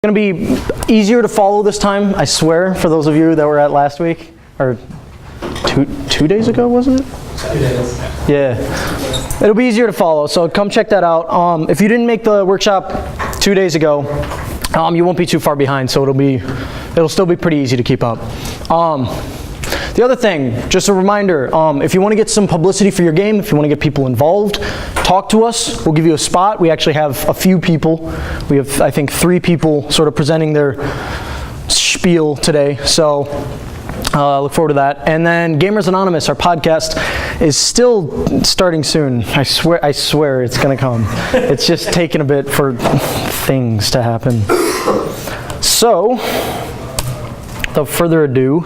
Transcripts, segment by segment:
Going to be easier to follow this time, I swear, for those of you that were at last week, or two days ago, wasn't it? 2 days. Yeah. It'll be easier to follow, so come check that out. If you didn't make the workshop 2 days ago, you won't be too far behind, so it'll still be pretty easy to keep up. The other thing, just a reminder, if you want to get some publicity for your game, if you want to get people involved, talk to us. We'll give you a spot. We actually have a few people. We have, I think, 3 people sort of presenting their spiel today. So look forward to that. And then Gamers Anonymous, our podcast, is still starting soon. I swear it's going to come. It's just taking a bit for things to happen. So, without further ado,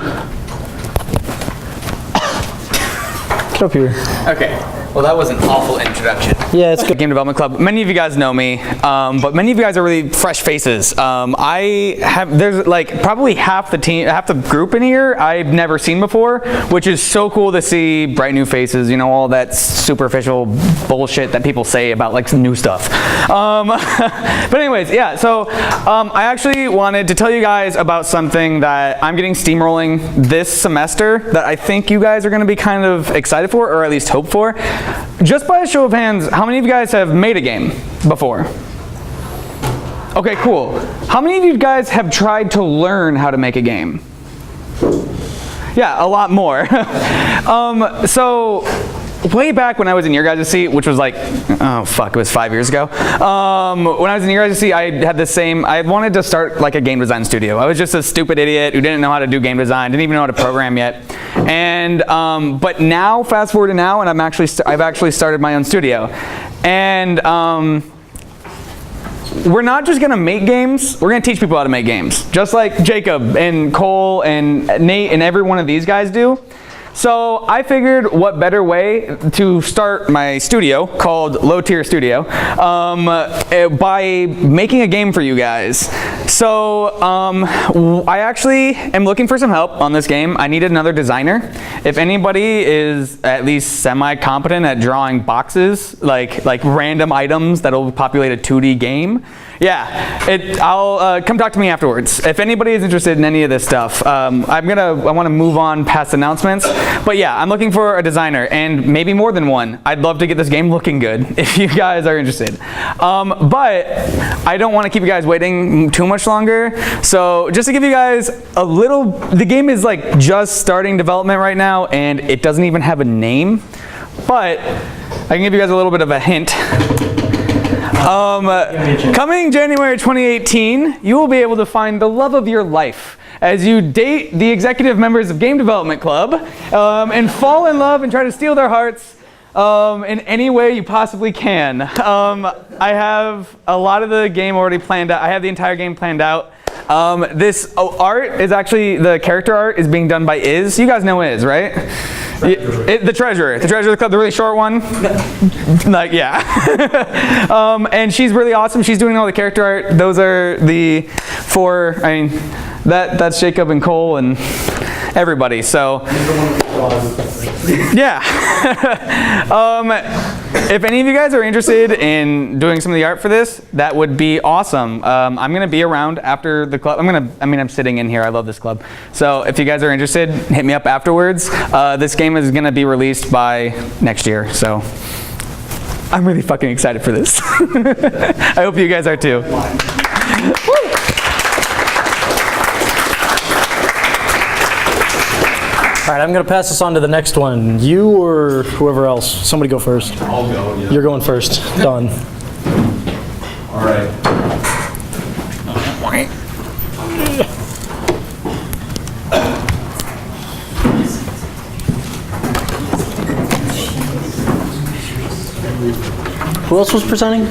get up here. Okay. Well, that was an awful introduction. Yeah, it's good. Game Development Club. Many of you guys know me, but many of you guys are really fresh faces. There's like probably half the group in here I've never seen before, which is so cool to see bright new faces. You know, all that superficial bullshit that people say about like some new stuff. But anyways, yeah. So I actually wanted to tell you guys about something that I'm getting steamrolling this semester that I think you guys are going to be kind of excited for, or at least hope for. Just by a show of hands, how many of you guys have made a game before? Okay, cool. How many of you guys have tried to learn how to make a game? Yeah, a lot more. So way back when I was in your guys' seat, which was like, oh fuck, it was 5 years ago. When I was in your guys' seat, I wanted to start like a game design studio. I was just a stupid idiot who didn't know how to do game design, didn't even know how to program yet. And but now, fast forward to now, and I've actually started my own studio. And we're not just gonna make games, we're gonna teach people how to make games. Just like Jacob and Cole and Nate and every one of these guys do. So I figured what better way to start my studio, called Low Tier Studio, by making a game for you guys. So I actually am looking for some help on this game. I needed another designer. If anybody is at least semi-competent at drawing boxes, like random items that'll populate a 2D game, yeah, I'll come talk to me afterwards. If anybody is interested in any of this stuff, I want to move on past announcements. But yeah, I'm looking for a designer, and maybe more than one. I'd love to get this game looking good if you guys are interested. But I don't want to keep you guys waiting too much longer. So just to give you guys a little, the game is like just starting development right now, and it doesn't even have a name. But I can give you guys a little bit of a hint. Coming January 2018, you will be able to find the love of your life as you date the executive members of Game Development Club and fall in love and try to steal their hearts in any way you possibly can. I have a lot of the game already planned out. I have the entire game planned out. This art is actually, the character art is being done by Iz. You guys know Iz, right? The treasurer of the club, the really short one. Like, yeah. And she's really awesome. She's doing all the character art. Those are the 4, I mean, that's Jacob and Cole and everybody, so. Yeah. If any of you guys are interested in doing some of the art for this, that would be awesome. I'm gonna be around after the club. I'm sitting in here. I love this club. So if you guys are interested, hit me up afterwards. This game is gonna be released by next year, so I'm really fucking excited for this. I hope you guys are too. Woo! All right, I'm going to pass this on to the next one. You or whoever else. Somebody go first. I'll go, yeah. You're going first. Done. All right. Who else was presenting?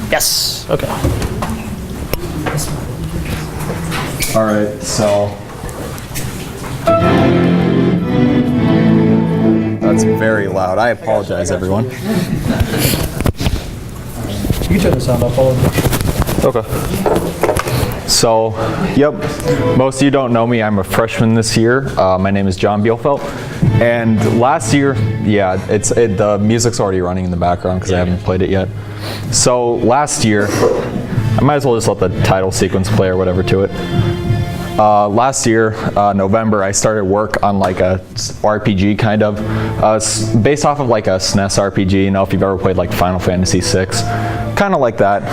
Yes. Okay. All right, so. That's very loud. I apologize, everyone. You can turn the sound up. Okay. So, yep, most of you don't know me. I'm a freshman this year. My name is John Bielfeldt. And last year, yeah, the music's already running in the background because I haven't played it yet. So last year, I might as well just let the title sequence play or whatever to it. Last year, November, I started work on like a RPG kind of, based off of like a SNES RPG, you know, if you've ever played like Final Fantasy VI, kind of like that.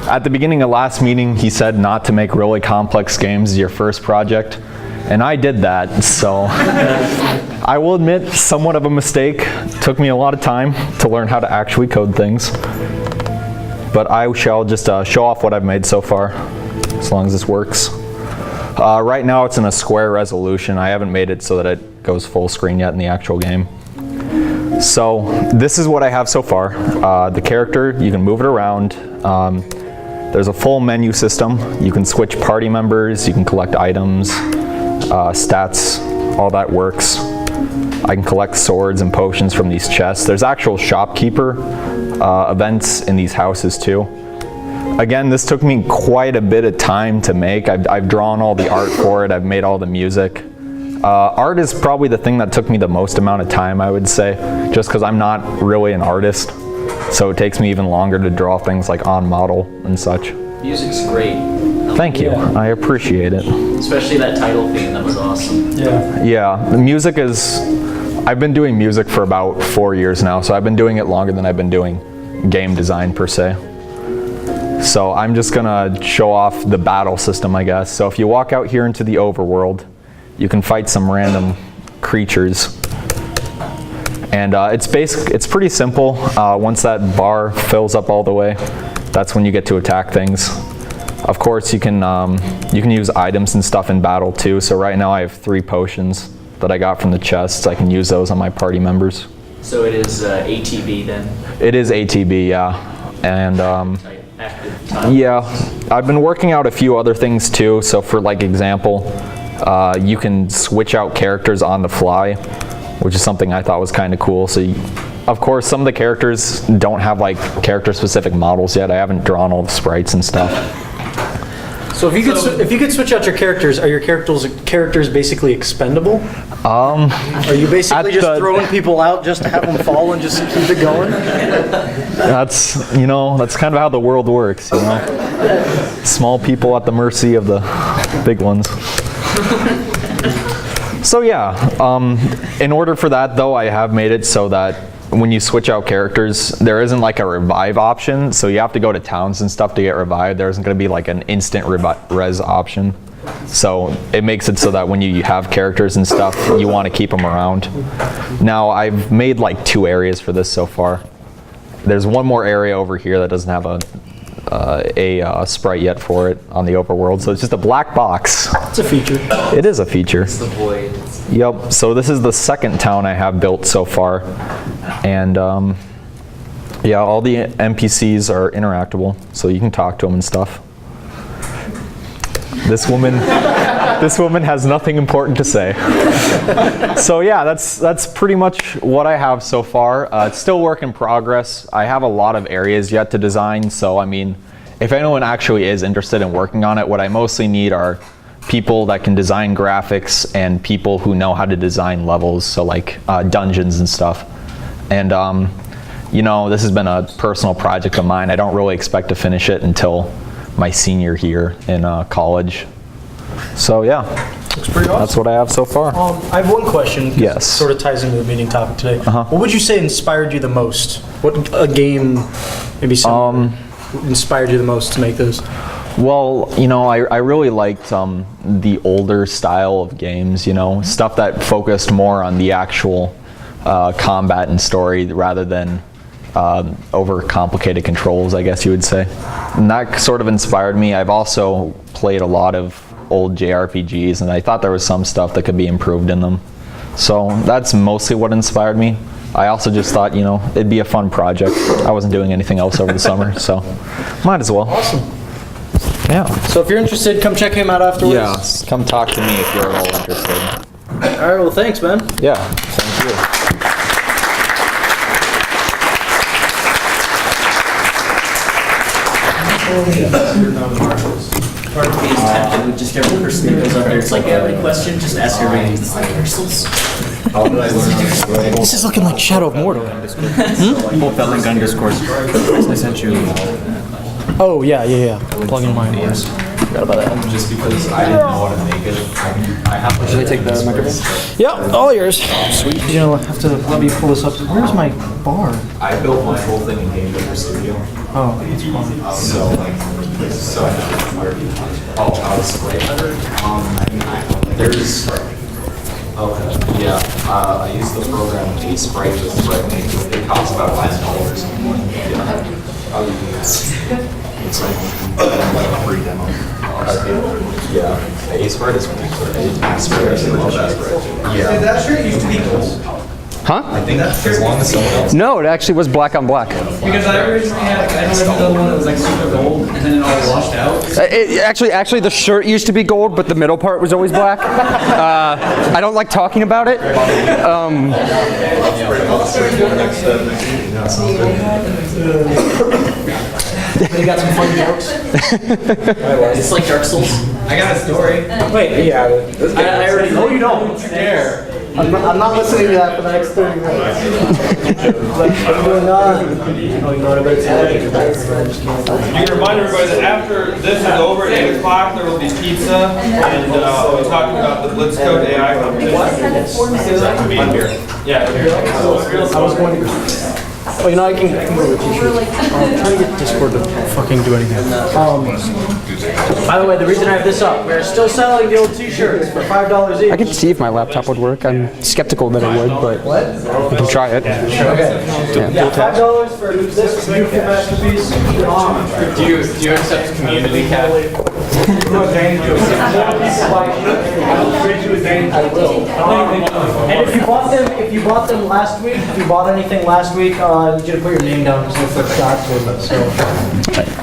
At the beginning of last meeting, he said not to make really complex games as your first project, and I did that, so I will admit, somewhat of a mistake. Took me a lot of time to learn how to actually code things, but I shall just show off what I've made so far, as long as this works. Right now it's in a square resolution. I haven't made it so that it goes full screen yet in the actual game. So this is what I have so far. The character, you can move it around. There's a full menu system. You can switch party members, you can collect items, stats, all that works. I can collect swords and potions from these chests. There's actual shopkeeper events in these houses too. Again, this took me quite a bit of time to make. I've drawn all the art for it, I've made all the music. Art is probably the thing that took me the most amount of time, I would say, just because I'm not really an artist. So it takes me even longer to draw things like on model and such. Music's great. Thank you, I appreciate it. Especially that title theme, that was awesome. Yeah, the music is, I've been doing music for about 4 years now, so I've been doing it longer than I've been doing game design per se. So I'm just gonna show off the battle system, I guess. So if you walk out here into the overworld, you can fight some random creatures. And it's pretty simple. Once that bar fills up all the way, that's when you get to attack things. Of course, you can use items and stuff in battle too. So right now I have 3 potions that I got from the chests. I can use those on my party members. So it is ATB then? It is ATB, yeah. And Active time. yeah, I've been working out a few other things too. So for like example, you can switch out characters on the fly, which is something I thought was kind of cool. So of course, some of the characters don't have like character specific models yet. I haven't drawn all the sprites and stuff. So if you could switch out your characters, are your characters basically expendable? Are you basically just throwing people out just to have them fall and just keep it going? That's kind of how the world works, you know. Small people at the mercy of the big ones. So yeah, in order for that though, I have made it so that when you switch out characters, there isn't like a revive option, so you have to go to towns and stuff to get revived. There isn't going to be like an instant res option. So it makes it so that when you have characters and stuff, you want to keep them around. Now I've made like 2 areas for this so far. There's one more area over here that doesn't have a sprite yet for it on the overworld, so it's just a black box. It's a feature. It is a feature. It's the void. Yep, so this is the 2nd town I have built so far. And yeah, all the NPCs are interactable, so you can talk to them and stuff. This woman has nothing important to say. So yeah, that's pretty much what I have so far. It's still work in progress. I have a lot of areas yet to design, so I mean, if anyone actually is interested in working on it, what I mostly need are people that can design graphics and people who know how to design levels, so like dungeons and stuff. And you know, this has been a personal project of mine. I don't really expect to finish it until my senior year in college. So yeah, Looks pretty awesome. that's what I have so far. I have one question. 'Cause Yes. it sort of ties into the meeting topic today. What would you say inspired you the most? What a game, maybe some inspired you the most to make this? Well, you know, I really liked the older style of games, you know, stuff that focused more on the actual combat and story rather than over-complicated controls, I guess you would say. And that sort of inspired me. I've also played a lot of old JRPGs, and I thought there was some stuff that could be improved in them. So that's mostly what inspired me. I also just thought, you know, it'd be a fun project. I wasn't doing anything else over the summer, so might as well. Awesome. Yeah. So if you're interested, come check him out afterwards. Yeah, come talk to me if you're at all interested. All right, well, thanks, man. Yeah, thank you. Part of me is tempted with just every person that goes up there. It's like, yeah, any question? Just ask your ratings. It's like rehearsals. This is looking like Shadow of Mordor. Both that link on Discord. I sent you. Oh, yeah. Plugging mine. Forgot about that. Just because I didn't know how to make it, I have to. Should I take the microphone? Yep, all yours. Sweet. You know, I have to let me pull this up. Where's my bar? I built my whole thing in Game Builder Studio. Oh, it's fine. I'll spray better. There's. Okay. Yeah. I use the program A-Sprite with Sprite. It costs about $5. Yeah. I'll use it. It's like a free demo. Yeah. A-Sprite is pretty good. A-Sprite is really best. Yeah. That shirt used to be gold. Huh? I think as long as someone else. No, it actually was black on black. Because I originally had, I don't remember the one that was like super gold, and then it all washed out. Actually, the shirt used to be gold, but the middle part was always black. I don't like talking about it. You got some fun jokes? It's like Dark Souls. I got a story. Wait, yeah. I already know you don't. Don't you dare. I'm not listening to that for the next 30 minutes. What's going on? Oh, you know what about You can remind everybody that after this is over at 8 o'clock, there will be pizza, and we're talking about the Blitzcode AI competition. I'm here. Yeah, here. I was going to. Oh, you know, I can go with t-shirt. I'm trying to get Discord to fucking do anything. By the way, the reason I have this up, we're still selling the old t-shirts for $5 each. I could see if my laptop would work. I'm skeptical that it would, but we can try it. Okay. Yeah, $5 for this beautiful masterpiece. Do you accept community cat? I will. And if you bought them last week, if you bought anything last week, I need you to put your name down because they forgot to. So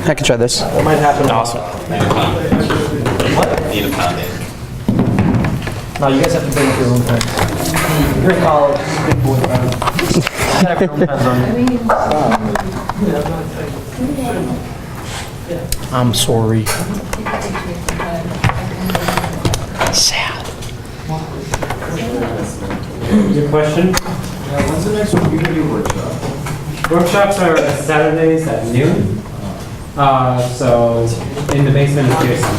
I can try this. it might happen. Awesome. Need a pound. No, you guys have to bring up your own pens. You're in college. Big boy pen. You have your own pens on you. I'm sorry. Sad. Your question? When's the next one? You're gonna do a workshop. Workshops are Saturdays at noon. So in the basement of Pearson.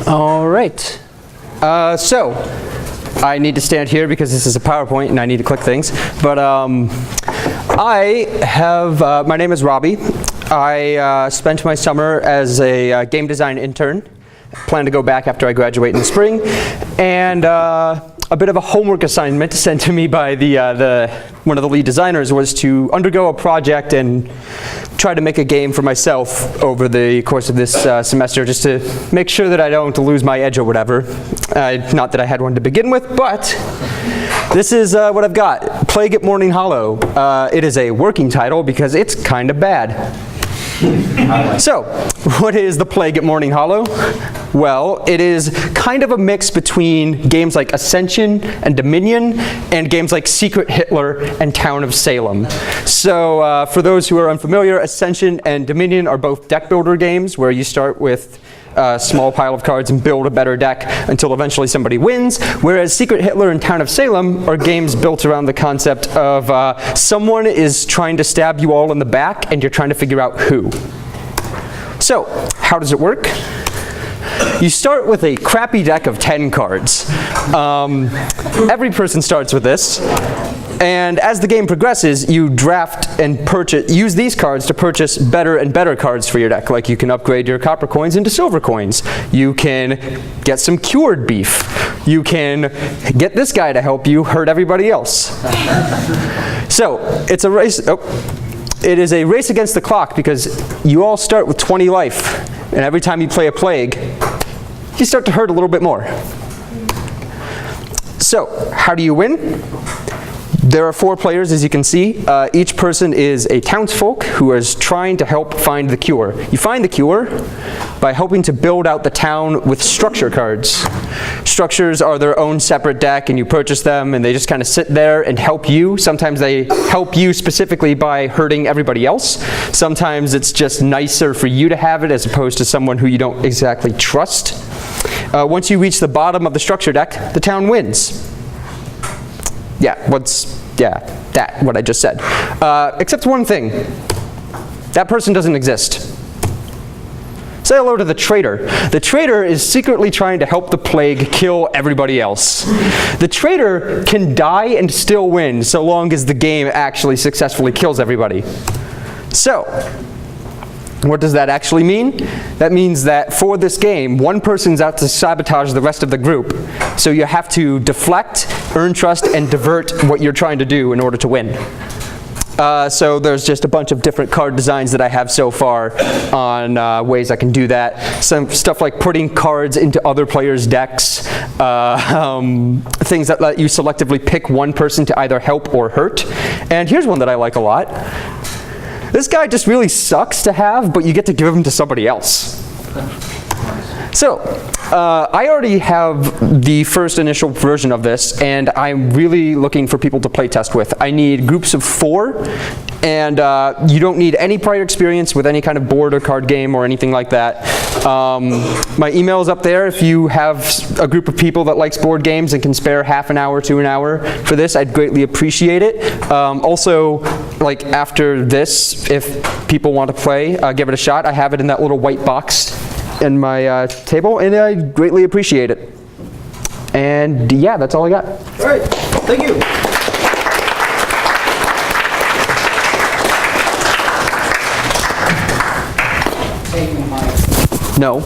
All right. So I need to stand here because this is a PowerPoint and I need to click things. But I have, my name is Robbie. I spent my summer as a game design intern. Plan to go back after I graduate in the spring. And a bit of a homework assignment sent to me by one of the lead designers was to undergo a project and try to make a game for myself over the course of this semester, just to make sure that I don't lose my edge or whatever. Not that I had one to begin with, but this is what I've got. Plague at Morning Hollow. It is a working title because it's kind of bad. So, what is the Plague at Morning Hollow? Well, it is kind of a mix between games like Ascension and Dominion and games like Secret Hitler and Town of Salem. So, for those who are unfamiliar, Ascension and Dominion are both deck builder games where you start with a small pile of cards and build a better deck until eventually somebody wins, whereas Secret Hitler and Town of Salem are games built around the concept of someone is trying to stab you all in the back and you're trying to figure out who. So, how does it work? You start with a crappy deck of 10 cards. Every person starts with this. And as the game progresses, you draft and use these cards to purchase better and better cards for your deck. Like you can upgrade your copper coins into silver coins. You can get some cured beef. You can get this guy to help you hurt everybody else. So, it's a race. It is a race against the clock because you all start with 20 life. And every time you play a plague, you start to hurt a little bit more. So, how do you win? There are 4 players, as you can see. Each person is a townsfolk who is trying to help find the cure. You find the cure by helping to build out the town with structure cards. Structures are their own separate deck, and you purchase them, and they just kind of sit there and help you. Sometimes they help you specifically by hurting everybody else. Sometimes it's just nicer for you to have it as opposed to someone who you don't exactly trust. Once you reach the bottom of the structure deck, the town wins. what I just said. Except one thing. That person doesn't exist. Say hello to the traitor. The traitor is secretly trying to help the plague kill everybody else. The traitor can die and still win so long as the game actually successfully kills everybody. So, what does that actually mean? That means that for this game, one person's out to sabotage the rest of the group. So you have to deflect, earn trust, and divert what you're trying to do in order to win. So there's just a bunch of different card designs that I have so far on ways I can do that. Some stuff like putting cards into other players' decks, things that let you selectively pick one person to either help or hurt. And here's one that I like a lot. This guy just really sucks to have, but you get to give him to somebody else. So, I already have the first initial version of this, and I'm really looking for people to play test with. I need groups of 4, and you don't need any prior experience with any kind of board or card game or anything like that. My email is up there. If you have a group of people that likes board games and can spare half an hour to an hour for this, I'd greatly appreciate it. Also, like after this, if people want to play, give it a shot. I have it in that little white box in my table, and I greatly appreciate it. And yeah, that's all I got. All right, thank you. No.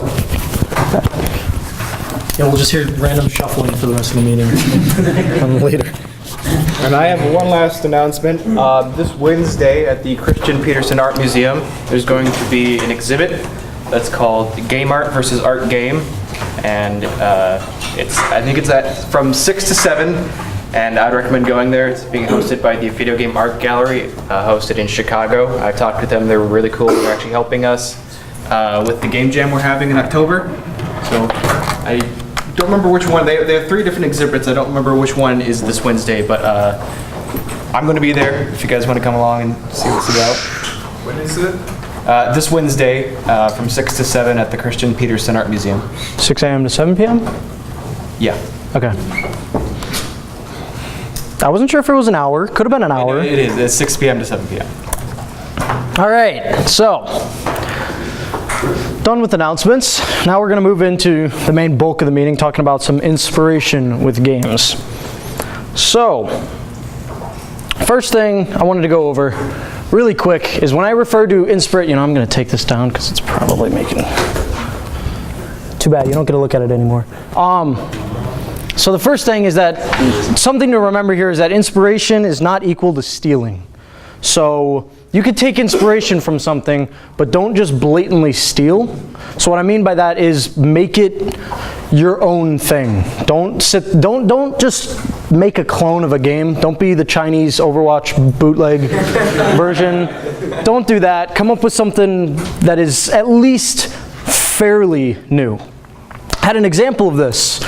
Yeah, we'll just hear random shuffling for the rest of the meeting. Later. And I have one last announcement. This Wednesday at the Christian Peterson Art Museum, there's going to be an exhibit that's called Game Art versus Art Game. And I think it's from 6 to 7. And I'd recommend going there. It's being hosted by the Video Game Art Gallery, hosted in Chicago. I talked with them. They were really cool. They're actually helping us with the game jam we're having in October. So I don't remember which one. They have 3 different exhibits. I don't remember which one is this Wednesday, but I'm going to be there if you guys want to come along and see what's about. When is it? This Wednesday from 6 to 7 at the Christian Peterson Art Museum. 6 a.m. to 7 p.m.? Yeah. Okay. I wasn't sure if it was an hour. Could have been an hour. It is. It's 6 p.m. to 7 p.m. All right, so done with announcements. Now we're going to move into the main bulk of the meeting, talking about some inspiration with games. So, first thing I wanted to go over really quick is when I refer to inspiration, I'm going to take this down because it's probably making, too bad, you don't get to look at it anymore. So the first thing is that, something to remember here is that inspiration is not equal to stealing. So you could take inspiration from something, but don't just blatantly steal. So what I mean by that is make it your own thing. Don't just make a clone of a game. Don't be the Chinese Overwatch bootleg version. Don't do that. Come up with something that is at least fairly new. I had an example of this.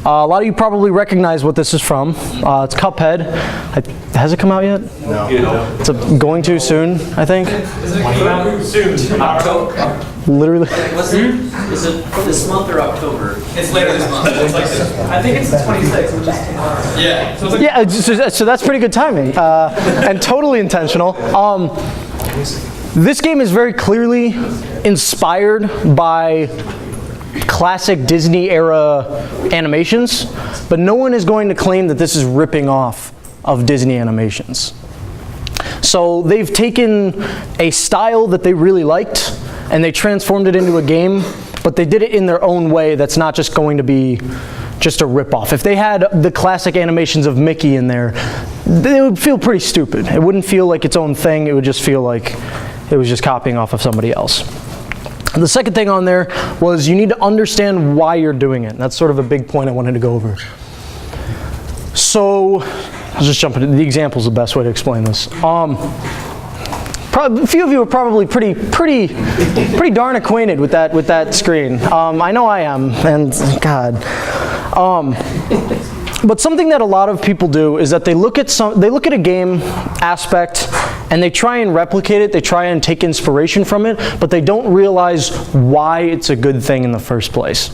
A lot of you probably recognize what this is from. It's Cuphead. Has it come out yet? No. It's going to soon, I think. Is it soon? October? Literally. Is it this month or October? It's later this month. It's like this. I think it's the 26th, which is tomorrow. Yeah. So it's like Yeah, so that's pretty good timing, and totally intentional. This game is very clearly inspired by classic Disney era animations, but no one is going to claim that this is ripping off of Disney animations. So they've taken a style that they really liked and they transformed it into a game, but they did it in their own way that's not just going to be just a rip-off. If they had the classic animations of Mickey in there, it would feel pretty stupid. It wouldn't feel like its own thing, it would just feel like it was just copying off of somebody else. The second thing on there was you need to understand why you're doing it. That's sort of a big point I wanted to go over. So, I'll just jump into the example is the best way to explain this. A few of you are probably pretty darn acquainted with that screen. I know I am, and God. But something that a lot of people do is that they look at a game aspect and they try and replicate it, they try and take inspiration from it, but they don't realize why it's a good thing in the first place.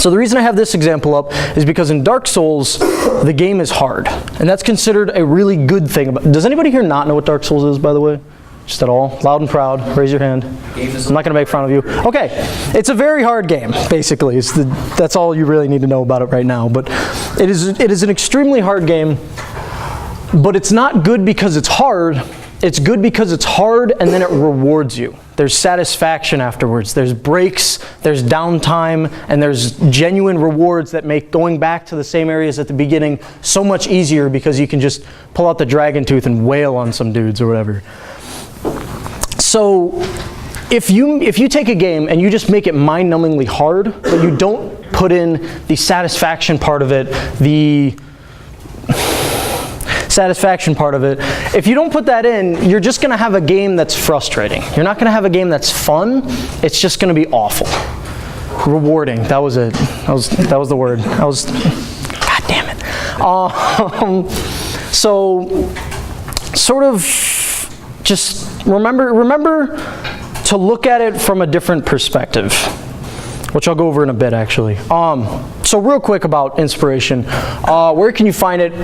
So the reason I have this example up is because in Dark Souls, the game is hard. And that's considered a really good thing. Does anybody here not know what Dark Souls is, by the way? Just at all? Loud and proud. Raise your hand. I'm not going to make fun of you. Okay. It's a very hard game, basically. That's all you really need to know about it right now. But it is an extremely hard game. But it's not good because it's hard. It's good because it's hard and then it rewards you. There's satisfaction afterwards. There's breaks, there's downtime, and there's genuine rewards that make going back to the same areas at the beginning so much easier because you can just pull out the dragon tooth and wail on some dudes or whatever. So if you take a game and you just make it mind-numbingly hard, but you don't put in the satisfaction part of it, if you don't put that in, you're just going to have a game that's frustrating. You're not going to have a game that's fun. It's just going to be awful. Rewarding. That was it. That was the word. God damn it. So sort of just remember to look at it from a different perspective, which I'll go over in a bit actually. So real quick about inspiration. Where can you find it?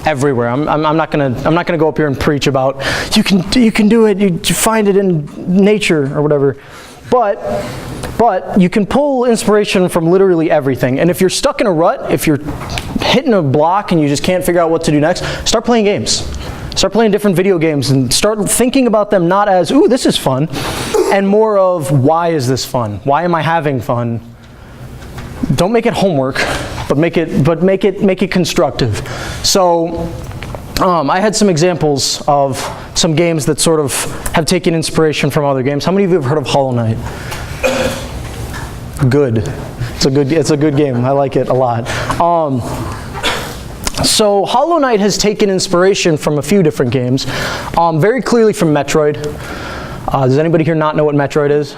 Everywhere. I'm not gonna go up here and preach about you can do it. You find it in nature or whatever, but you can pull inspiration from literally everything. And if you're stuck in a rut, if you're hitting a block and you just can't figure out what to do next, start playing games. Start playing different video games and start thinking about them not as ooh this is fun, and more of why is this fun? Why am I having fun? Don't make it homework, but make it constructive. So I had some examples of some games that sort of have taken inspiration from other games. How many of you have heard of Hollow Knight? Good. It's a good game. I like it a lot. So Hollow Knight has taken inspiration from a few different games. Very clearly from Metroid. Does anybody here not know what Metroid is?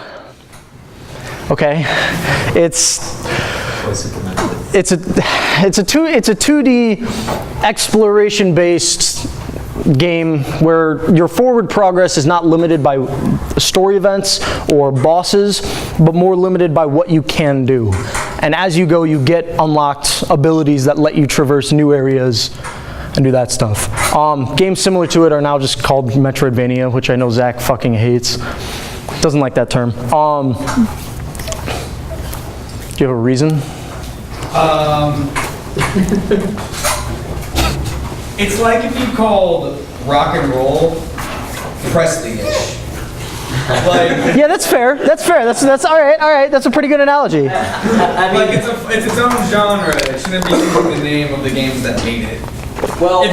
Okay, it's a 2D exploration-based game where your forward progress is not limited by story events or bosses, but more limited by what you can do. And as you go, you get unlocked abilities that let you traverse new areas and do that stuff. Games similar to it are now just called Metroidvania, which I know Zach fucking hates. Doesn't like that term. Do you have a reason? It's like if you called rock and roll Prestige. Like, Yeah, that's fair. That's all right. That's a pretty good analogy. like it's its own genre. It shouldn't be using the name of the games that made it. Well,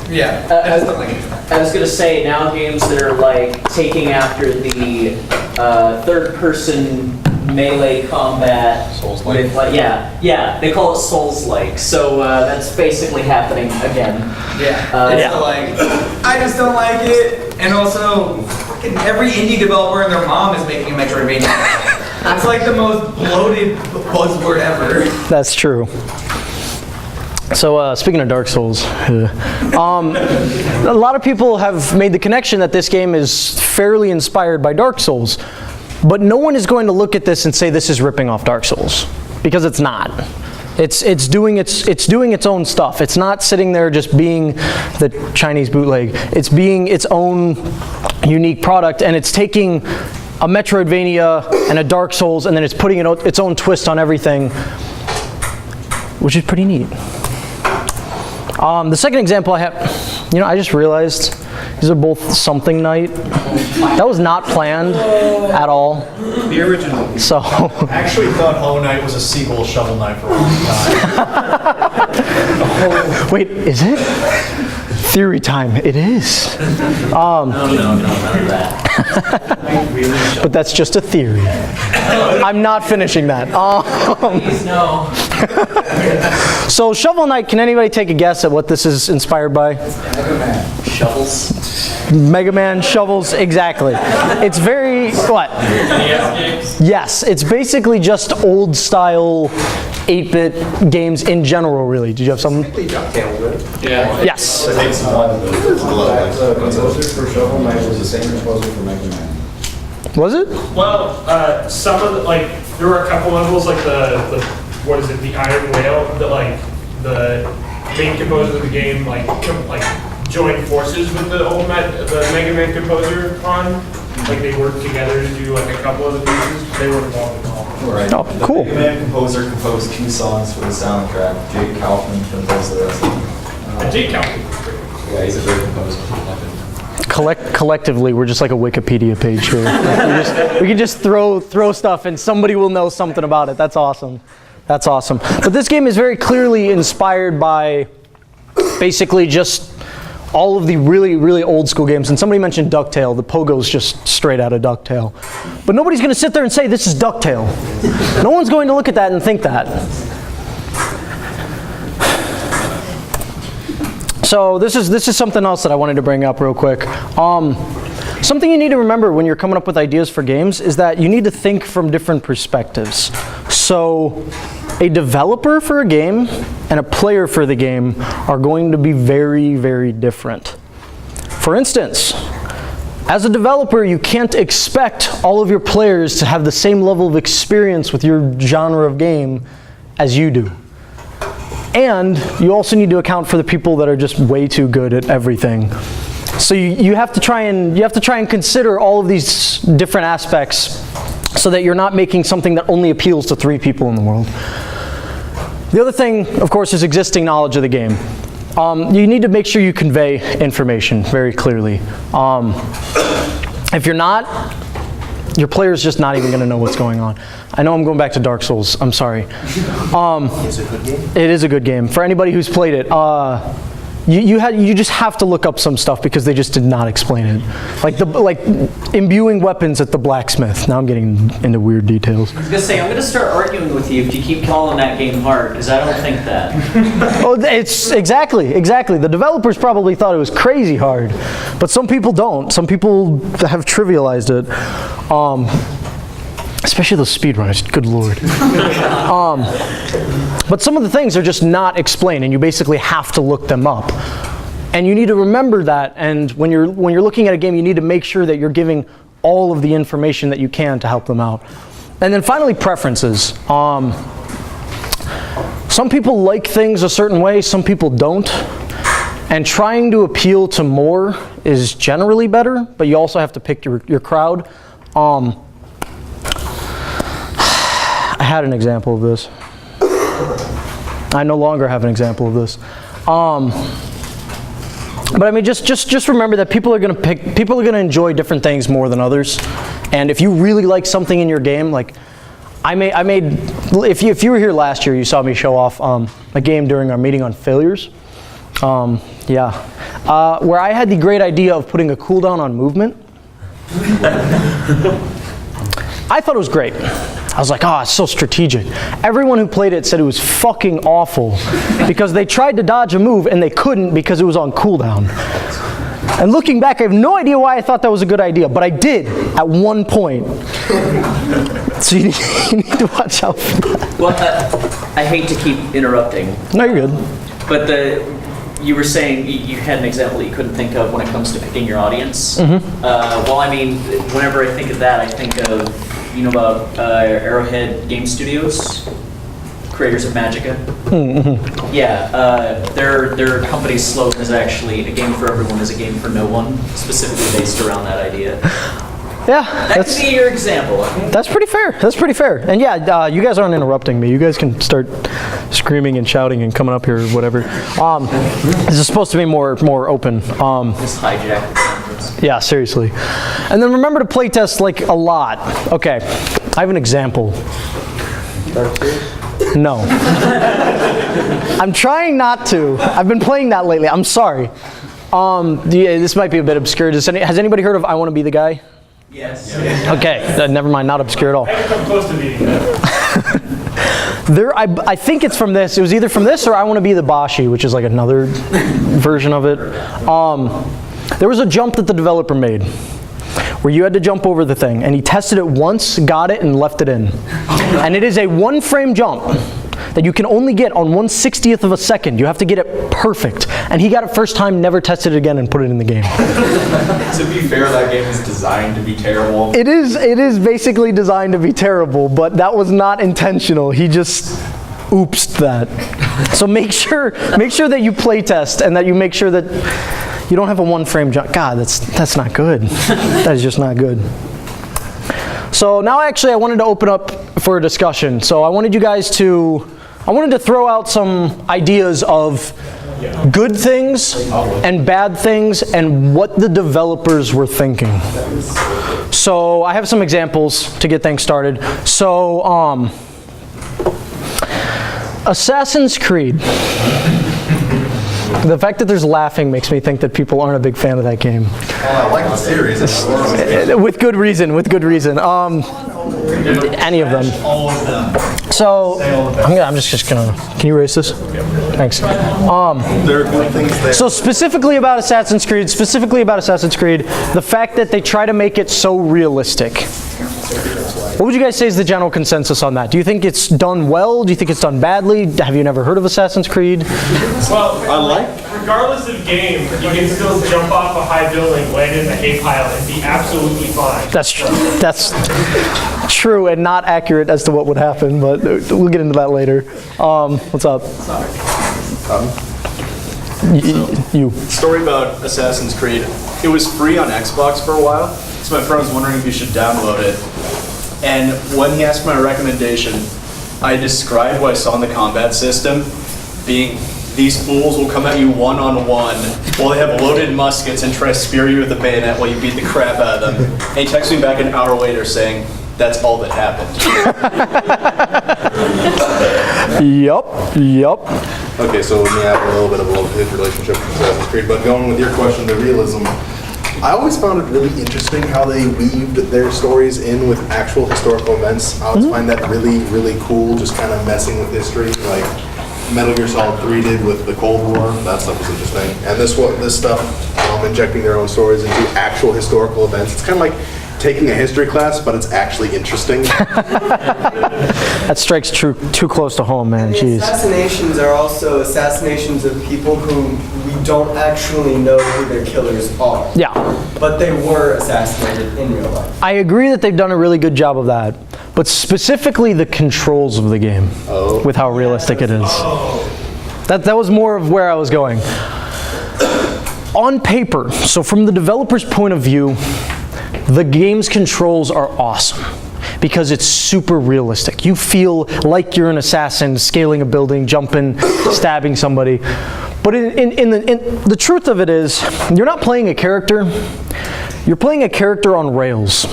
Yeah, I just don't like it. I was gonna say now games that are like taking after the third-person melee combat. Souls-like. With, like, yeah, they call it Souls-like. So that's basically happening again. Yeah, it's like I just don't like it, and also fucking every indie developer and their mom is making a Metroidvania. It's like the most bloated buzzword ever. That's true. So speaking of Dark Souls, a lot of people have made the connection that this game is fairly inspired by Dark Souls, but no one is going to look at this and say this is ripping off Dark Souls, because it's not. It's doing its own stuff. It's not sitting there just being the Chinese bootleg. It's being its own unique product, and it's taking a Metroidvania and a Dark Souls, and then it's putting its own twist on everything, which is pretty neat. The second example I have, I just realized these are both Something Night. That was not planned at all. The original. So. I actually thought Hollow Knight was a sequel to Shovel Knight for a long time. Wait, is it? Theory time. It is. No, none of that. But that's just a theory. I'm not finishing that. Please no. So Shovel Knight, can anybody take a guess at what this is inspired by? Shovels. Mega Man, shovels, exactly. It's very, what? Yes, it's basically just old style 8-bit games in general, really. Did you have something? Yeah. Yes. The composer for Shovel Knight was the same composer for Mega Man. Was it? Well, some of the, like, there were a couple levels, like the what is it, the Iron Whale, that like the main composer of the game like joined forces with the Mega Man composer on. Like they worked together to do like a couple of the pieces. They were involved in all. Right. Oh, cool. The Mega Man composer composed 2 songs for the soundtrack. Jake Kaufman composed the rest of them. And Jake Kaufman was great. Yeah, he's a great composer. Collectively, we're just like a Wikipedia page here. Like we can just throw stuff and somebody will know something about it. That's awesome. That's awesome. But this game is very clearly inspired by basically just all of the really, really old school games. And somebody mentioned DuckTale. The Pogo's just straight out of DuckTale. But nobody's going to sit there and say this is DuckTale. No one's going to look at that and think that. So this is something else that I wanted to bring up real quick. Something you need to remember when you're coming up with ideas for games is that you need to think from different perspectives. So a developer for a game and a player for the game are going to be very, very different. For instance, as a developer, you can't expect all of your players to have the same level of experience with your genre of game as you do. And you also need to account for the people that are just way too good at everything. So you have to try and consider all of these different aspects so that you're not making something that only appeals to 3 people in the world. The other thing, of course, is existing knowledge of the game. You need to make sure you convey information very clearly. If you're not, your player's just not even going to know what's going on. I know I'm going back to Dark Souls. I'm sorry. Is it a good game? It is a good game. For anybody who's played it, you just have to look up some stuff because they just did not explain it. Like imbuing weapons at the blacksmith. Now I'm getting into weird details. I was gonna say, I'm gonna start arguing with you if you keep calling that game hard, because I don't think that. Oh, it's exactly. The developers probably thought it was crazy hard, but some people don't. Some people have trivialized it. Especially those speedrunners, good lord. But some of the things are just not explained, and you basically have to look them up. And you need to remember that, and when you're looking at a game, you need to make sure that you're giving all of the information that you can to help them out. And then finally, preferences. Some people like things a certain way, some people don't. And trying to appeal to more is generally better, but you also have to pick your crowd. I had an example of this. I no longer have an example of this. But I mean, just remember that people are gonna enjoy different things more than others. And if you really like something in your game, like if you were here last year, you saw me show off a game during our meeting on failures. Where I had the great idea of putting a cooldown on movement. I thought it was great. I was like, oh, it's so strategic. Everyone who played it said it was fucking awful because they tried to dodge a move and they couldn't because it was on cooldown. And looking back, I have no idea why I thought that was a good idea, but I did at one point. So you need to watch out for that. Well, I hate to keep interrupting. No, you're good. But you were saying you had an example that you couldn't think of when it comes to picking your audience. Mm-hmm. Well, I mean, whenever I think of that, I think of, you know about Arrowhead Game Studios, creators of Magicka. Mm-hmm. Yeah, their company's slogan is actually "A game for everyone is a game for no one," specifically based around that idea. Yeah, That could be your example. That's pretty fair. That's pretty fair. And yeah, you guys aren't interrupting me. You guys can start screaming and shouting and coming up here or whatever. This is supposed to be more open. Just hijack the conference. Yeah, seriously. And then remember to play test like a lot. Okay, I have an example. No. I'm trying not to. I've been playing that lately. I'm sorry. This might be a bit obscure. Has anybody heard of I Want to Be the Guy? Yes. Okay, never mind, not obscure at all. I haven't come close to meeting that. I think it's from this. It was either from this or I Want to Be the Bashi, which is like another version of it. There was a jump that the developer made where you had to jump over the thing, and he tested it once, got it, and left it in. And it is a 1-frame jump. that you can only get on 1/60th of a second. You have to get it perfect. And he got it first time, never tested it again, and put it in the game. To be fair, that game is designed to be terrible. It is basically designed to be terrible, but that was not intentional. He just oopsed that. So make sure that you play test and that you make sure that you don't have a one frame jump. God, that's not good. That is just not good. So now actually I wanted to open up for a discussion. So I wanted to throw out some ideas of good things and bad things and what the developers were thinking. So I have some examples to get things started. So Assassin's Creed. The fact that there's laughing makes me think that people aren't a big fan of that game. I like the series. With good reason, any of them. All of them. So, I'm just gonna, can you erase this? Thanks. There are good things there. So specifically about Assassin's Creed, the fact that they try to make it so realistic. What would you guys say is the general consensus on that? Do you think it's done well? Do you think it's done badly? Have you never heard of Assassin's Creed? Well, regardless of game, you can still jump off a high building, land in the hay pile, and be absolutely fine. That's true and not accurate as to what would happen, but we'll get into that later. What's up? You. Story about Assassin's Creed. It was free on Xbox for a while, so my friend was wondering if you should download it. And when he asked my recommendation, I described what I saw in the combat system being these fools will come at you one-on-one while they have loaded muskets and try to spear you with a bayonet while you beat the crap out of them. And he texted me back an hour later saying, that's all that happened. Yup. Okay, so we have a little bit of a love-hate relationship with Assassin's Creed, but going with your question, the realism, I always found it really interesting how they weaved their stories in with actual historical events. I always find that really, really cool, just kind of messing with history, like Metal Gear Solid 3 did with the Cold War. That stuff was interesting. And this stuff, injecting their own stories into actual historical events, it's kind of like taking a history class, but it's actually interesting. That strikes too close to home, man. Jeez. Assassinations are also assassinations of people who we don't actually know who their killers are. Yeah. But they were assassinated in real life. I agree that they've done a really good job of that, but specifically the controls of the game, with how realistic it is. That was more of where I was going. On paper, so from the developer's point of view, the game's controls are awesome because it's super realistic. You feel like you're an assassin scaling a building, jumping, stabbing somebody. But in the truth of it is, you're not playing a character. You're playing a character on rails.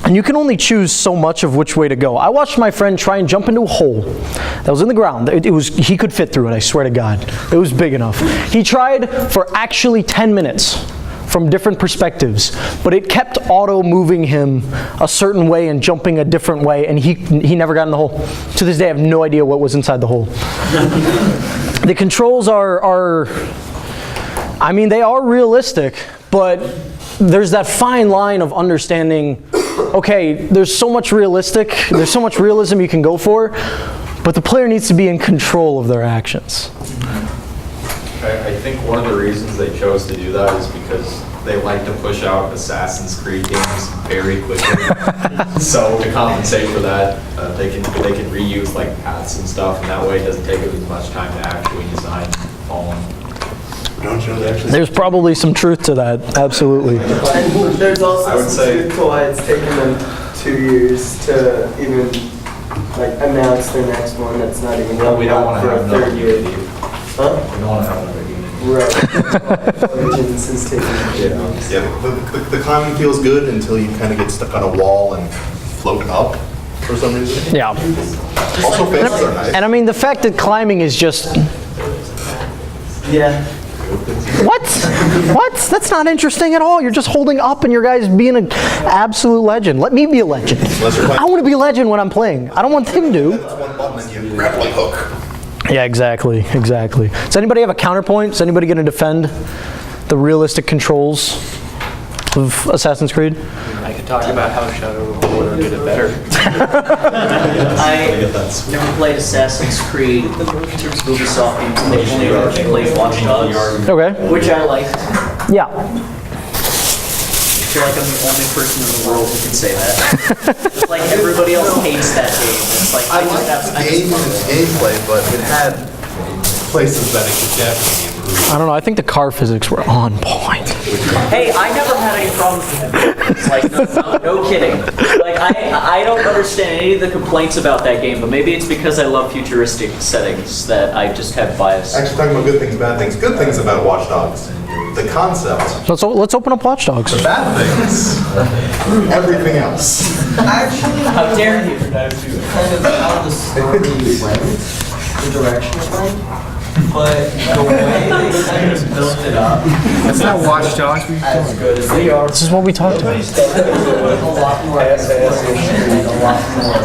And you can only choose so much of which way to go. I watched my friend try and jump into a hole that was in the ground. He could fit through it, I swear to God. It was big enough. He tried for actually 10 minutes from different perspectives, but it kept auto moving him a certain way and jumping a different way, and he never got in the hole. To this day, I have no idea what was inside the hole. The controls are I mean, they are realistic, but there's that fine line of understanding, okay, there's so much realism you can go for, but the player needs to be in control of their actions. I think one of the reasons they chose to do that is because they like to push out Assassin's Creed games very quickly. So to compensate for that, they can reuse like paths and stuff, and that way it doesn't take them as much time to actually design Fallen. Don't you know they actually? There's probably some truth to that, absolutely. And there's also some truth to why it's taken them 2 years to even like announce their next one that's not even Well, we don't want to have another year. Unity. Huh? We don't want to have another Unity. Right. Origins is taking The climbing feels good until you kind of get stuck on a wall and float up for some reason. Yeah. Also, faces are nice. And I mean, the fact that climbing is just... Yeah. What? That's not interesting at all. You're just holding up and your guy's being an absolute legend. Let me be a legend. I want to be a legend when I'm playing. I don't want him to. That's one button and you grappling hook. Yeah, exactly. Does anybody have a counterpoint? Is anybody going to defend the realistic controls? of Assassin's Creed? I could talk about how Shadow of Mordor did it better. I never played Assassin's Creed Ubisoft games. They've only ever played Watch Dogs, Okay. which I liked. Yeah. I feel like I'm the only person in the world who can say that. Just like everybody else hates that game. It's like I liked the game and its gameplay, but it had places that it could definitely improve. I don't know. I think the car physics were on point. Hey, I never had any problems with it. It's like, no kidding. Like, I don't understand any of the complaints about that game, but maybe it's because I love futuristic settings that I just have bias. Actually, talking about good things, bad things. Good things about Watch Dogs. The concept. Let's open up Watch Dogs. The bad things. Everything else. Actually, How dare you? kind of how the story went, the direction it went, but the way they kind of built it up. That's not Watch Dogs. As good as they are. This is what we talked about. A lot more exposition and a lot more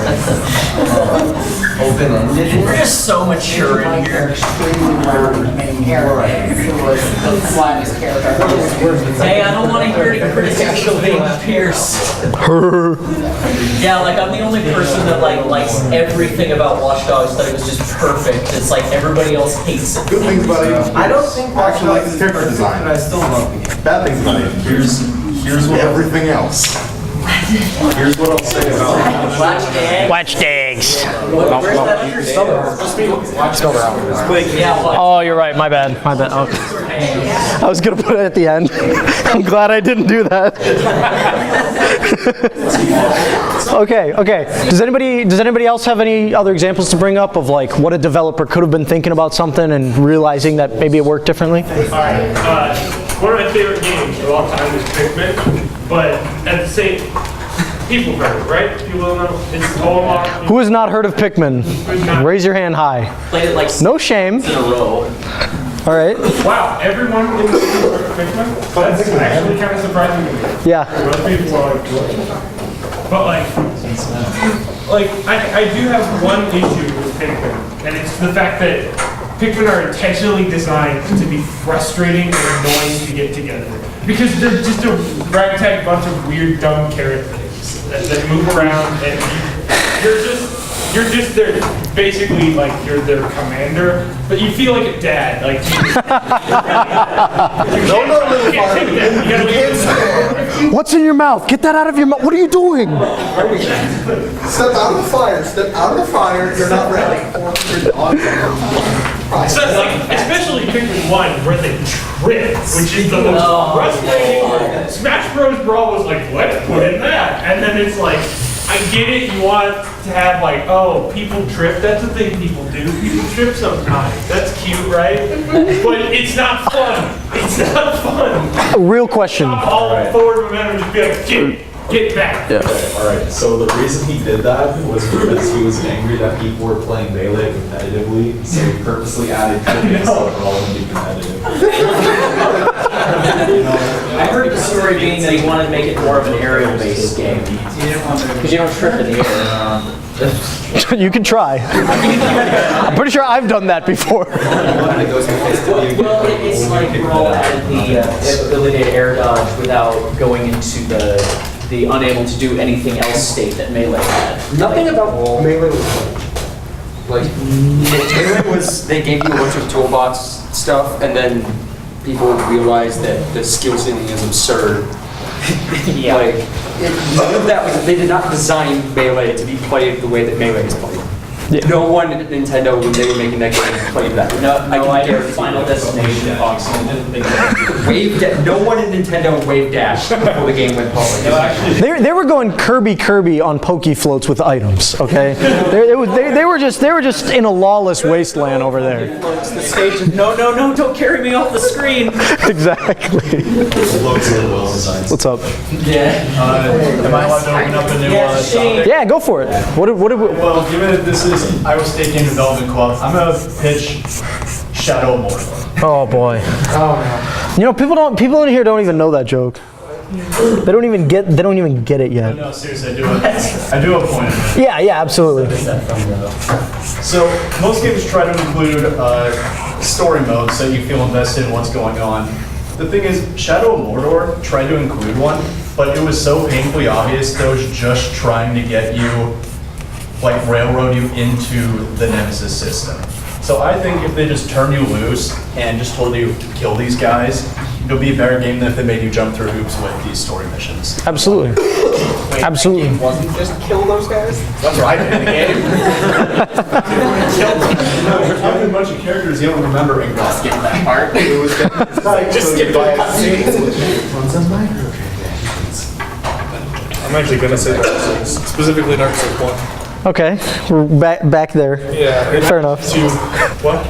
open-ended. We're just so mature in here. Hey, I don't want to hear any criticism of Aiden Pierce. Yeah, like I'm the only person that likes everything about Watch Dogs, that it was just perfect. It's like everybody else hates it. Good things about it. I don't think Watch Actually, like Dogs the is character perfect, design. but I still love the game. Bad things about it. Here's what everything else. Here's what I'll say about it. Watch Dogs. Watch Dogs. Where's that? Yeah, what? Oh, you're right. My bad. Okay. I was gonna put it at the end. I'm glad I didn't do that. Okay. Does anybody else have any other examples to bring up of like what a developer could have been thinking about something and realizing that maybe it worked differently? Alright, one of my favorite games of all time is Pikmin, but at the same, people heard it, right? People don't know. It's Olimar. Who has not heard of Pikmin? Raise your hand high. Played it like No shame. in a row. All right. Wow, everyone in the city heard of Pikmin? That's actually kind of surprising to me. Yeah. Most people are like, what? But like I do have one issue with Pikmin, and it's the fact that Pikmin are intentionally designed to be frustrating and annoying to get together. Because they're just a ragtag bunch of weird, dumb carrot things that move around, and you're just their, basically like you're their commander, but you feel like a dad, like you can't take that. You gotta leave it. What's in your mouth? Get that out of your mouth. What are you doing? Step out of the fire. Step out of the fire. You're not ready. So it's like, especially Pikmin 1, where they trip, which is the most frustrating. Smash Bros. Brawl was like, let's put in that. And then it's like, I get it, you want to have like, oh, people trip, that's the thing people do. People trip sometimes. That's cute, right? But it's not fun. It's not fun. Real question. All forward momentum, just be like, get back. Alright, so the reason he did that was because he was angry that people were playing Melee competitively, so he purposely added Pikmin so that all of them be competitive. I heard the story being that he wanted to make it more of an aerial-based game. Because you don't trip in the air. You can try. I'm pretty sure I've done that before. Well, it's like Brawl added the ability to air dodge without going into the unable to do anything else state that Melee had. Nothing about Melee was like Melee was, they gave you a bunch of toolbox stuff, and then people realized that the skill ceiling is absurd. Yeah. Like, none of that was, they did not design Melee to be played the way that Melee is played. Yeah. No one at Nintendo, when they were making that game, played that. I did Final Destination Fox. No one in Nintendo wave dashed before the game went public. They were going Kirby on pokey floats with items. Okay. They were just in a lawless wasteland over there. The stage is, no, don't carry me off the screen. Exactly. What's up? Yeah. Am I allowed to open up a new topic? Yeah, go for it. Well, given that this is Iowa State Game Development Club, I'm going to pitch Shadow of Mordor. Oh boy. You know, people in here don't even know that joke. They don't even get it yet. No, seriously, I do have a point. Yeah, absolutely. So most games try to include story modes so you feel invested in what's going on. The thing is, Shadow of Mordor tried to include one, but it was so painfully obvious that it was just trying to get you, like railroad you into the Nemesis system. So I think if they just turned you loose and just told you to kill these guys, it would be a better game than if they made you jump through hoops with these story missions. Absolutely. Absolutely. It wasn't just kill those guys? That's what I did in the game. You're talking a bunch of characters you don't remember and go skip that part. It was just skip the cutscenes. I'm actually gonna say Dark Souls, specifically Dark Souls 1. Okay, we're back there. Yeah. Fair enough. What?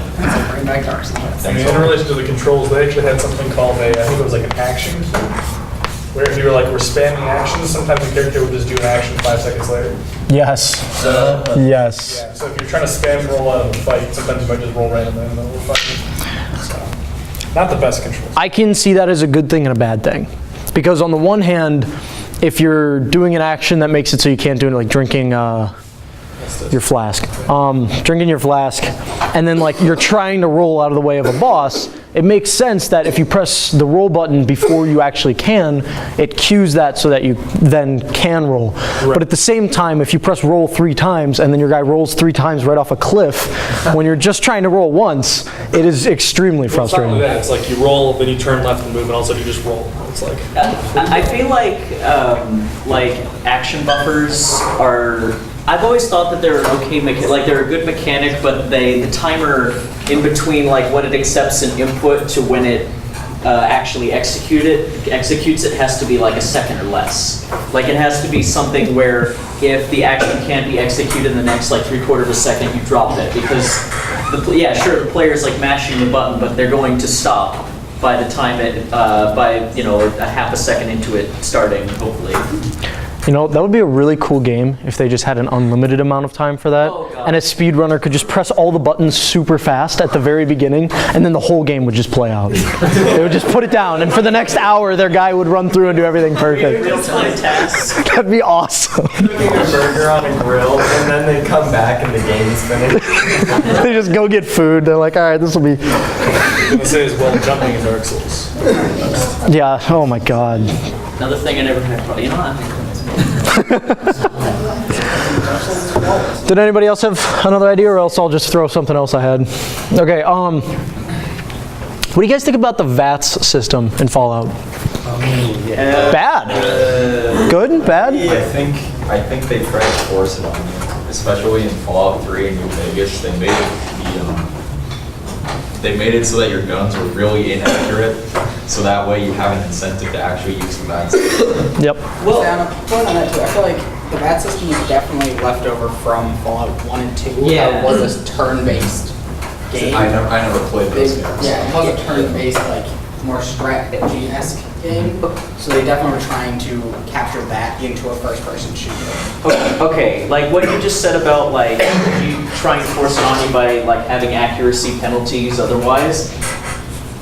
I mean, in relation to the controls, they actually had something called I think it was like an action key, where if you were spamming actions, sometimes the character would just do an action 5 seconds later. Yes. Yes. Yeah, so if you're trying to spam roll out of the fight, sometimes you might just roll randomly in the middle of the fight. So, not the best controls. I can see that as a good thing and a bad thing. Because on the one hand, if you're doing an action that makes it so you can't do it, like drinking your flask, drinking your flask, and then you're trying to roll out of the way of a boss, it makes sense that if you press the roll button before you actually can, it cues that so that you then can roll. Right. But at the same time, if you press roll 3 times and then your guy rolls 3 times right off a cliff, when you're just trying to roll once, it is extremely frustrating. It's not like that. It's like you roll, then you turn left and move, and all of a sudden you just roll. It's like I feel like action buffers are. I've always thought that they're okay, they're a good mechanic, but the timer in between what it accepts an input to when it actually executes it has to be a second or less. It has to be something where if the action can't be executed in the next 3/4 of a second, you drop it because the player's mashing the button, but they're going to stop by the time it by a half a second into it starting, hopefully. You know, that would be a really cool game if they just had an unlimited amount of time for that. And a speedrunner could just press all the buttons super fast at the very beginning, and then the whole game would just play out. They would just put it down, and for the next hour, their guy would run through and do everything perfect. Real-time tasks. That'd be awesome. Cooking a burger on a grill, and then they come back and the game's finished. They just go get food. They're like, all right, this will be... I'm gonna say as well, jumping in Dark Souls. Yeah, oh my god. Another thing I never had, Did anybody else have another idea, or else I'll just throw something else I had? Okay, what do you guys think about the VATS system in Fallout? Bad? Good? Bad? I think they tried to force it on you, especially in Fallout 3 and New Vegas. They made it so that your guns were really inaccurate, so that way you have an incentive to actually use the VATS system. Yep. Well, point on that too. I feel like the VATS system is definitely left over from Fallout 1 and 2. Yeah. It was a turn-based game. I never played those games. Yeah, it was a turn-based, more strategy-esque game. So they definitely were trying to capture that into a first-person shooter. Okay, what you just said about you trying to force it on you by having accuracy penalties otherwise.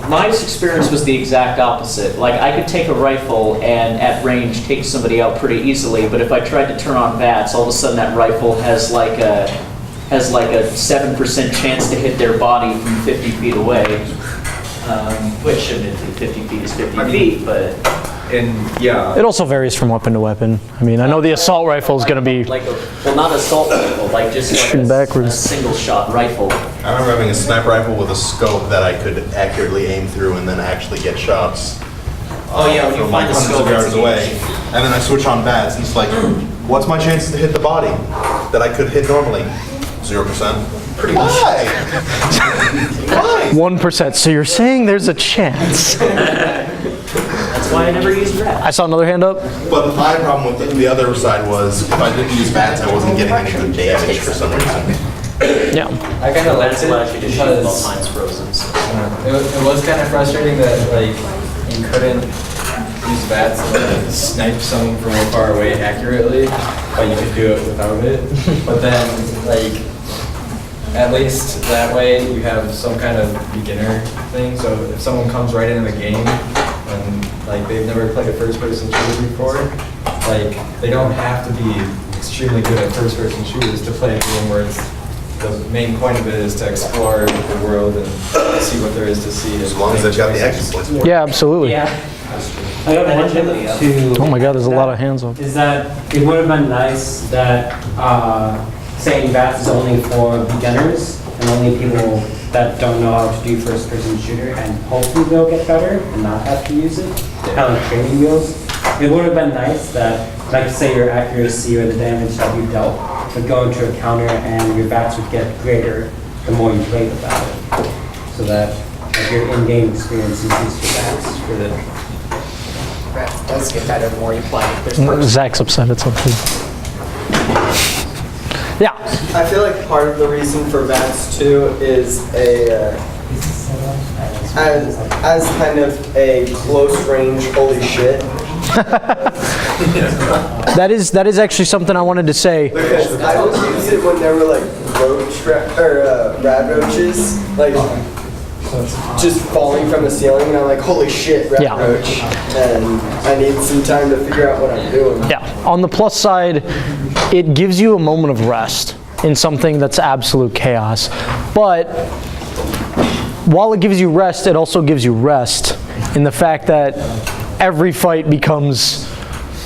My experience was the exact opposite. I could take a rifle and at range take somebody out pretty easily, but if I tried to turn on VATS, all of a sudden that rifle has a 7% chance to hit their body from 50 feet away. Which admittedly 50 feet is 50 feet, but... It also varies from weapon to weapon. I mean, I know the assault rifle is going to be... well, not assault rifle, just a single shot rifle. I remember having a sniper rifle with a scope that I could accurately aim through and then actually get shots. Oh yeah, when you from find the hundreds scope, of yards it's away. And then I switch on VATS and it's what's my chances to hit the body that I could hit normally? 0%. Pretty much. Why? 1%. So you're saying there's a chance. That's why I never used VATS. I saw another hand up. But my problem with the other side was if I didn't use VATS, I wasn't getting any good damage for some reason. Yeah. I kind of liked it allows you to shoot while because time's frozen. So. it was kind of frustrating that you couldn't use VATS to snipe someone from far away accurately, but you could do it without it. But then at least that way you have some kind of beginner thing. So if someone comes right into the game and they've never played a first-person shooter before, they don't have to be extremely good at first-person shooters to play a game where it's the main point of it is to explore the world and see what there is to see. As long as they've got the action points for it. Yeah, absolutely. I got one thing to. Oh my God, there's a lot of hands up. Is that it would have been nice that saying VATS is only for beginners and only people that don't know how to do first-person shooter, and hopefully they'll get better and not have to use it, kind of like training wheels. It would have been nice that, like, say your accuracy or the damage that you dealt would go into a counter and your VATS would get greater the more you play with that, so that like, your in-game experience increases your VATS for the. VATS does get better the more you play. There's perks. Zach's upset at something. Yeah. I feel like part of the reason for VATS too is as kind of a close range holy shit. That is actually something I wanted to say. Because I would use it when there were like rad roaches, like just falling from the ceiling, and I'm like, holy shit, rad roach, and I need some time to figure out what I'm doing. Yeah. On the plus side, it gives you a moment of rest in something that's absolute chaos. But while it gives you rest, it also gives you rest in the fact that every fight becomes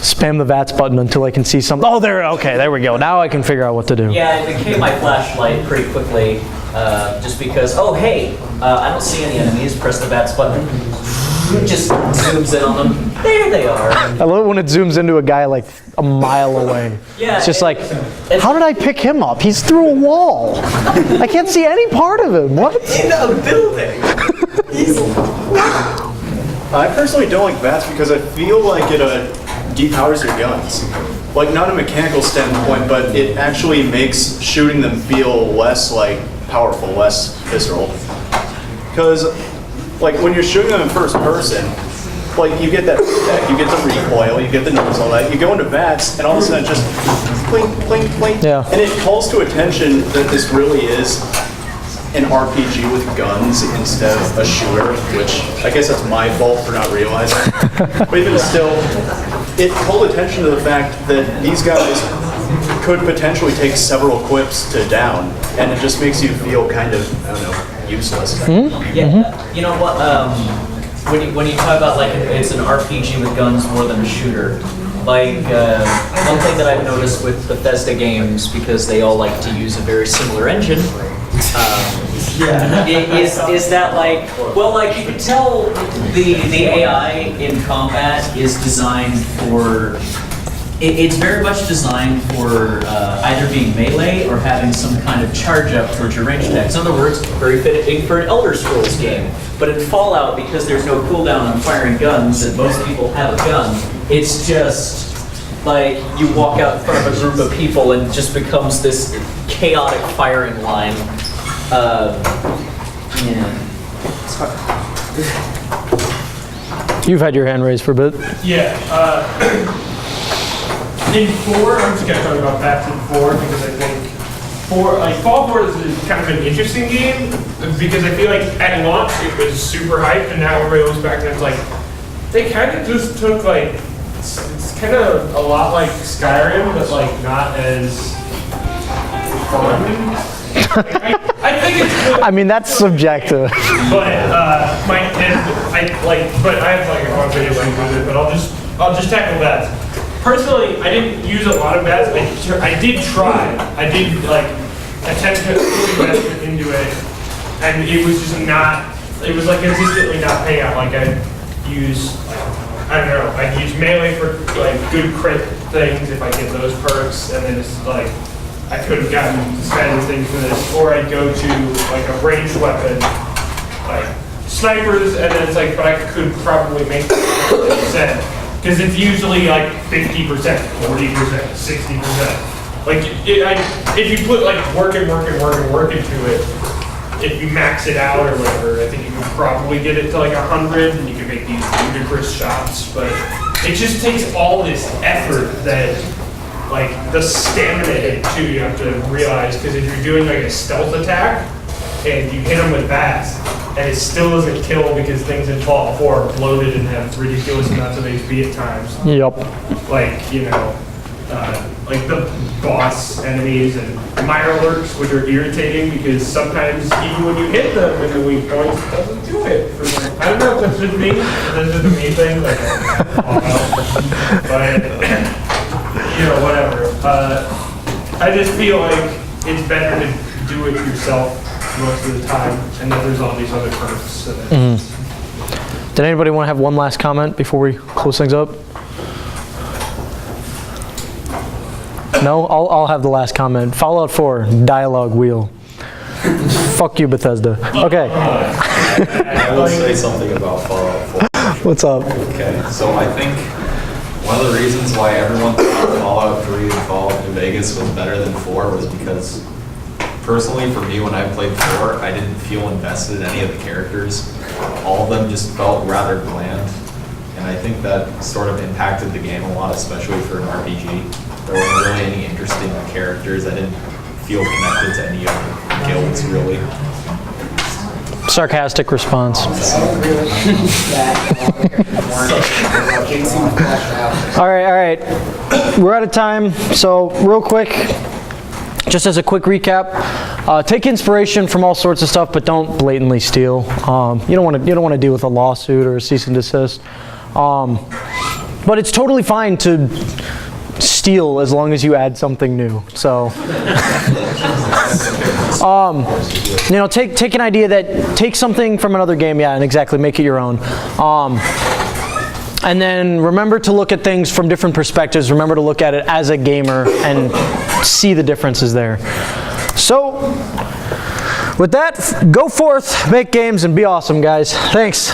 spam the VATS button until I can see something. Oh, there we go. Now I can figure out what to do. Yeah, it became my flashlight pretty quickly, just because, oh hey, I don't see any enemies, press the VATS button, just zooms in on them, there they are. I love it when it zooms into a guy like a mile away. Yeah, it's just like, how did I pick him up? He's through a wall. I can't see any part of him. What? In a building. I personally don't like VATS because I feel like it depowers your guns. Like, not a mechanical standpoint, but it actually makes shooting them feel less like powerful, less visceral. Because like when you're shooting them in first person, like you get that feedback, you get the recoil, you get the noise, all that. You go into VATS and all of a sudden just plink, plink, plink. Yeah. And it calls to attention that this really is an RPG with guns instead of a shooter, which I guess that's my fault for not realizing. But even still, it called attention to the fact that these guys could potentially take several quips to down, and it just makes you feel kind of, I don't know, useless. Yeah, you know what, when you talk about like it's an RPG with guns more than a shooter, like one thing that I've noticed with Bethesda games, because they all like to use a very similar engine, is that like, well, like you can tell the AI in combat is designed for, it's very much designed for either being melee or having some kind of charge up towards your range attacks. In other words, very fitting for an Elder Scrolls game. But in Fallout, because there's no cooldown on firing guns and most people have a gun, it's just like you walk out in front of a group of people and it just becomes this chaotic firing line. You've had your hand raised for a bit. Yeah. In 4, I'm just gonna talk about VATS in 4 because I think Fallout 4 is kind of an interesting game because I feel like at launch it was super hyped, and now everybody looks back and it's like they kind of just took like it's kind of a lot like Skyrim, but like not as fun. I think it's good. I mean, that's subjective. But but I have like a fun video with it. But I'll just tackle VATS. Personally, I didn't use a lot of VATS. I did try. I did like attempt to put investment into it, and it was just not. It was like consistently not paying out. Like I'd use melee for like good crit things if I get those perks, and then it's like I could have gotten spend things for this, or I'd go to like a ranged weapon, like snipers, and then it's like, but I could probably make 50%. Because it's usually like 50%, 40%, 60%. Like, if you put like work into it, if you max it out or whatever, I think you could probably get it to like 100 and you can make these ludicrous shots. But it just takes all this effort that, like, the stamina hit too, you have to realize. Because if you're doing like a stealth attack and you hit them with VATS, and it still doesn't kill because things in Fallout 4 are bloated and have ridiculous amounts of HP at times. Yep. Like, you know, like the boss enemies and minor lurks, which are irritating because sometimes even when you hit them in the weak points, it doesn't do it. I don't know if that's just me. This is the me thing. Like, but you know, whatever. I just feel like it's better to do it yourself most of the time, and then there's all these other perks. So that Did anybody want to have one last comment before we close things up? No? I'll have the last comment. Fallout 4, dialogue wheel. Fuck you, Bethesda. Okay. I will say something about Fallout 4. What's up? Okay, so I think one of the reasons why everyone thought Fallout 3 and Fallout New Vegas was better than 4 was because, personally for me, when I played 4, I didn't feel invested in any of the characters. All of them just felt rather bland, and I think that sort of impacted the game a lot, especially for an RPG. There wasn't really any interesting characters. I didn't feel connected to any of the guilds, really. Sarcastic response. All right. We're out of time, so real quick, just as a quick recap, take inspiration from all sorts of stuff, but don't blatantly steal. You don't want to deal with a lawsuit or a cease and desist. But it's totally fine to steal as long as you add something new. So, you know, take an idea take something from another game, yeah, and exactly make it your own. And then remember to look at things from different perspectives. Remember to look at it as a gamer and see the differences there. So, with that, go forth, make games, and be awesome, guys. Thanks.